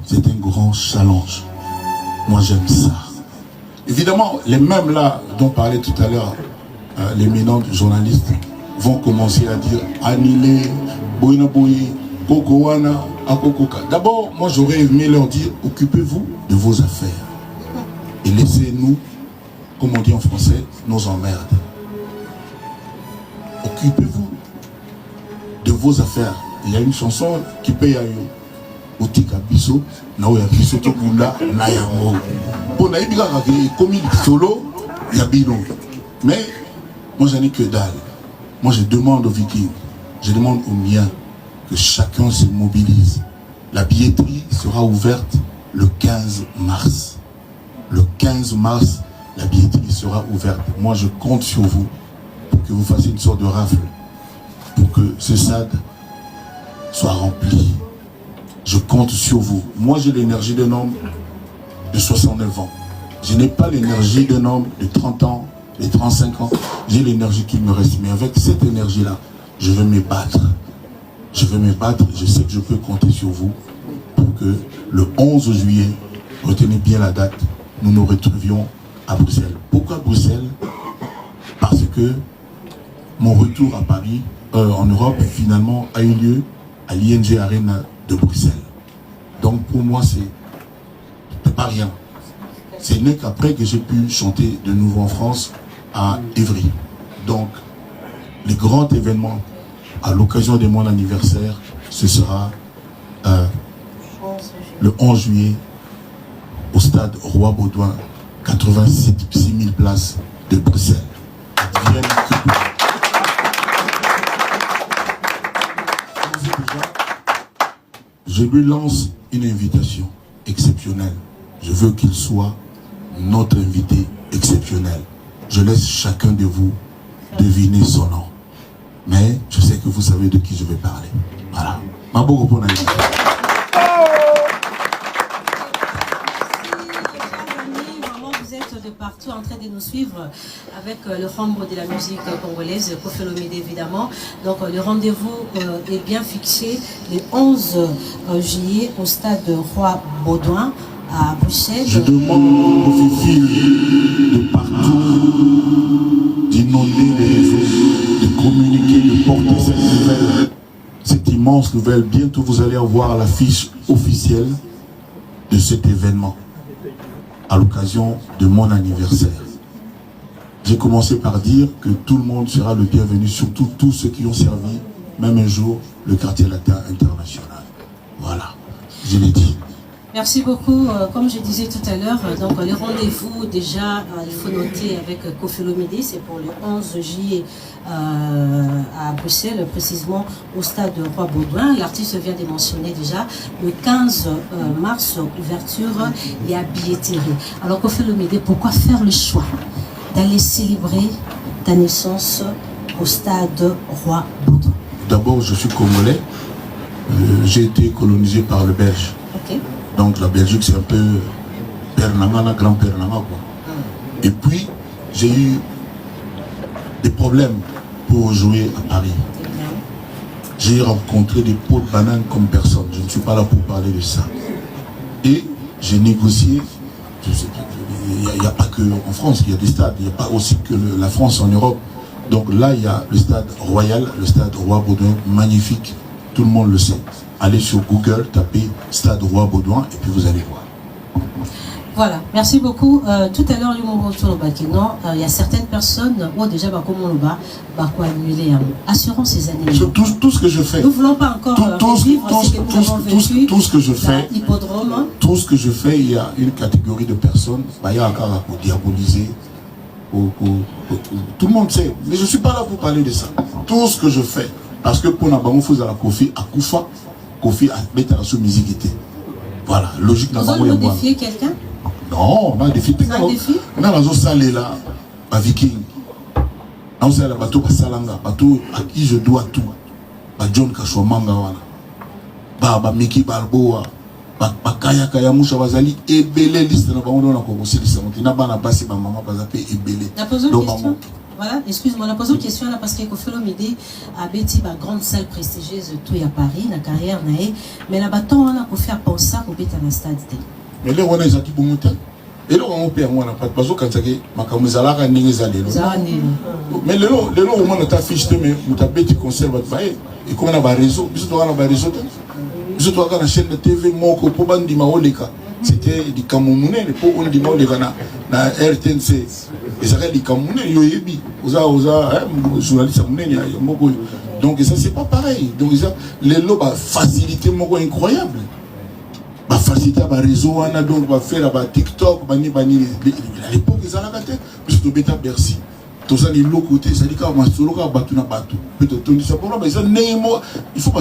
C'est un grand challenge. Moi, j'aime ça. Évidemment, les mêmes là dont parlait tout à l'heure l'éminent journaliste vont commencer à dire Anile, Boina Boyi, Kokowana, Akokoka. D'abord, moi j'aurais aimé leur dire occupez-vous de vos affaires et laissez-nous, comme on dit en français, nos emmerdes. Occupez-vous de vos affaires. Il y a une chanson qui paye à eux. Otika biso, na oya biso to bunda na yango. Pour naïbika comme solo, il y a bino. Mais moi j'en ai que dalle. Moi je demande aux Vikings, je demande aux miens que chacun se mobilise. La billetterie sera ouverte le 15 mars. Le 15 mars, la billetterie sera ouverte. Moi je compte sur vous pour que vous fassiez une sorte de rafle, pour que ce stade soit rempli. Je compte sur vous. Moi, j'ai l'énergie d'un homme de 69 ans. Je n'ai pas l'énergie d'un homme de 30 ans, de 35 ans. J'ai l'énergie qui me reste. Mais avec cette énergie-là, je vais me battre. Je vais me battre. Je sais que je peux compter sur vous pour que le 11 juillet, retenez bien la date, nous nous retrouvions à Bruxelles. Pourquoi Bruxelles? Parce que mon retour à Paris, en Europe, finalement, a eu lieu à l'ING Arena de Bruxelles. Donc pour moi, c'est pas rien. Ce n'est qu'après que j'ai pu chanter de nouveau en France à Évry. Donc, les grands événements à l'occasion de mon anniversaire, ce sera le 11 juillet au stade Roi Baudouin, 86 000 places de Bruxelles. Je lui lance une invitation exceptionnelle. Je veux qu'il soit notre invité exceptionnel. Je laisse chacun de vous deviner son nom. Mais je sais que vous savez de qui je vais parler. Voilà. Maboko pour l'invitation. Vous êtes de partout en train de nous suivre avec le membre de la musique congolaise, Koffi Olomide évidemment. Donc le rendez-vous est bien fixé le 11 juillet au stade Roi Baudouin à Bruxelles. Je demande aux filles de partout d'inonder les réseaux, de communiquer, de porter cette nouvelle, cette immense nouvelle. Bientôt vous allez avoir l'affiche officielle de cet événement à l'occasion de mon anniversaire. J'ai commencé par dire que tout le monde sera le bienvenu, surtout tous ceux qui ont servi, même un jour, le quartier latin international. Voilà, je l'ai dit. Merci beaucoup. Comme je disais tout à l'heure, donc le rendez-vous déjà, il faut noter avec Koffi Olomide, c'est pour le 11 juillet à Bruxelles, précisément au stade Roi Baudouin. L'artiste vient de mentionner déjà le 15 mars, ouverture et à billetterie. Alors Koffi Olomide, pourquoi faire le choix d'aller célébrer ta naissance au stade Roi Baudouin? D'abord, je suis congolais. J'ai été colonisé par le Belge. Okay. Donc la Belgique, c'est un peu Père Nanga, grand-père Nanga, quoi. Et puis, j'ai eu des problèmes pour jouer à Paris. J'ai rencontré des pots de banane comme personne. Je ne suis pas là pour parler de ça. Et j'ai négocié. Il n'y a pas que en France, il y a des stades. Il n'y a pas aussi que la France en Europe. Donc là, il y a le stade royal, le stade Roi Baudouin, magnifique. Tout le monde le sait. Allez sur Google, tapez Stade Roi Baudouin et puis vous allez voir. Voilà, merci beaucoup. Tout à l'heure, il y a certaines personnes qui ont déjà annulé. Assurons ces années. Tout ce que je fais. Nous ne voulons pas encore tout ce que je fais. Hippodrome. Tout ce que je fais, il y a une catégorie de personnes. Il y a encore pour diaboliser. Tout le monde sait. Mais je ne suis pas là pour parler de ça. Tout ce que je fais. Parce que pour nous faire la Koffi à Koufa, Koffi a mis à la musique. Voilà, logique. Vous avez défié quelqu'un? Non, on a défié quelqu'un. On a la salé là, à Viking. On a la bateau à Salanga, bateau à qui je dois tout. À John Kachomanga, Baba Miki Balboa, Kaya Kaya Moucha Bazali, et Belé, liste de la bande, on a commencé les samotis. N'a pas la basse, ma maman Bazapé et Belé. Voilà, excuse-moi, on a posé une question là parce que Koffi Olomide a bâti une grande salle prestigieuse tout à Paris, la carrière, mais là-bas, on a fait penser kobeta na stade te. Mais là on a ezaki bomuta. Et là on peut avoir pas parce que quand ça makambo zalaka ndenge zalelo. Mais le au moins ta fiche te mais muta beti conserve va et comme on a ba réseau, biso to na ba réseau. Biso to na chaîne de TV moko po bandi ma oleka. C'était du Camerounais, pour on dit non, les gars, na RTNC. Et ça, les Camerounais, ils ont ébi. Journaliste camerounais, donc ça, c'est pas pareil. Donc, les lots, facilité, incroyable. Facilité, réseau, on a donc, faire TikTok, à l'époque, ils ont la tête, puis c'est bêta Bercy. Tout ça, les lots côté, ça dit qu'il y a un solo, il y a un bateau. Peut-être, il faut pas